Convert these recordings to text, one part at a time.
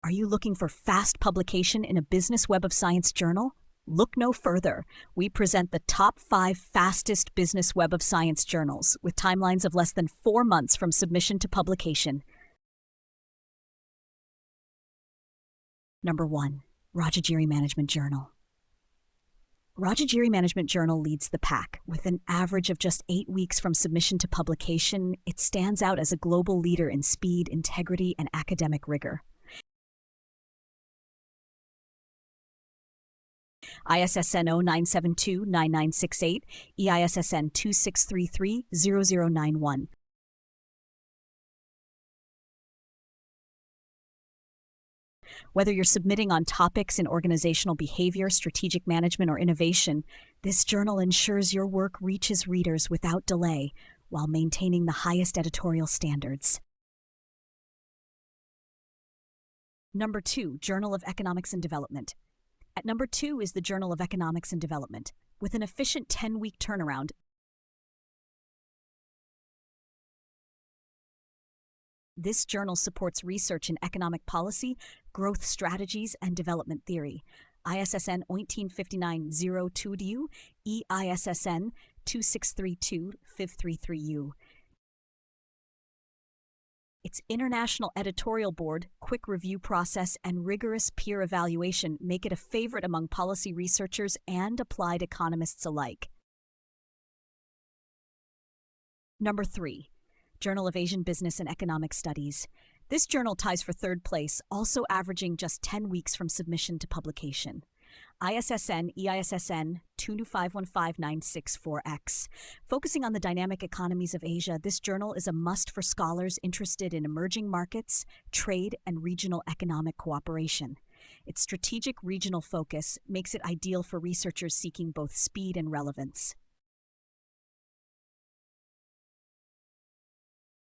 Are you looking for fast publication in a business Web of Science journal? Look no further. We present the top 5 fastest business Web of Science journals with timelines of less than 4 months from submission to publication. Number 1. Rajagiri Management Journal. Rajagiri Management Journal leads the pack. With an average of just 8 weeks from submission to publication, it stands out as a global leader in speed, integrity, and academic rigor. ISSN 0972-9968, EISSN 2633-0091. Whether you're submitting on topics in organizational behavior, strategic management, or innovation, this journal ensures your work reaches readers without delay while maintaining the highest editorial standards. Number 2, Journal of Economics and Development. At number 2 is the Journal of Economics and Development. With an efficient 10-week turnaround, this journal supports research in economic policy, growth strategies, and development theory. ISSN 1859-02U, EISSN 2632-533U. Its international editorial board, quick review process, and rigorous peer evaluation make it a favorite among policy researchers and applied economists alike. Number 3. Journal of Asian Business and Economic Studies. This journal ties for 3rd place, also averaging just 10 weeks from submission to publication. ISSN EISSN 2251596-4X. Focusing on the dynamic economies of Asia, this journal is a must for scholars interested in emerging markets, trade, and regional economic cooperation. Its strategic regional focus makes it ideal for researchers seeking both speed and relevance.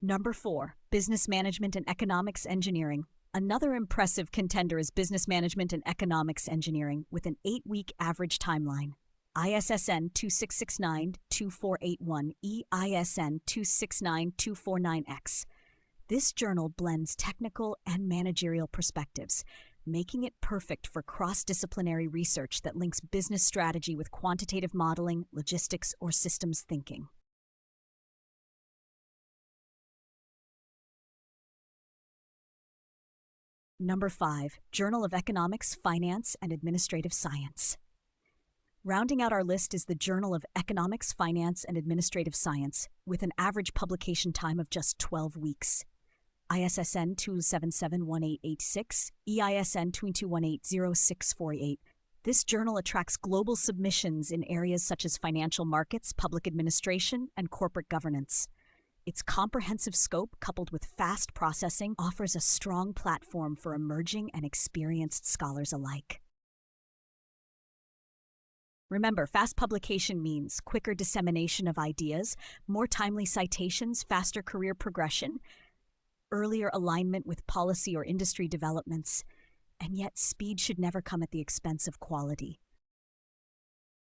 Number 4, Business Management and Economics Engineering. Another impressive contender is Business Management and Economics Engineering with an 8-week average timeline. ISSN 2669-2481, EISN 269249X. This journal blends technical and managerial perspectives, making it perfect for cross-disciplinary research that links business strategy with quantitative modeling, logistics, or systems thinking. Number 5, Journal of Economics, Finance, and Administrative Science. Rounding out our list is the Journal of Economics, Finance, and Administrative Science, with an average publication time of just 12 weeks. ISSN 2771886, EISN 22180648. This journal attracts global submissions in areas such as financial markets, public administration, and corporate governance. Its comprehensive scope, coupled with fast processing, offers a strong platform for emerging and experienced scholars alike. Remember, fast publication means quicker dissemination of ideas, more timely citations, faster career progression, earlier alignment with policy or industry developments, and yet speed should never come at the expense of quality.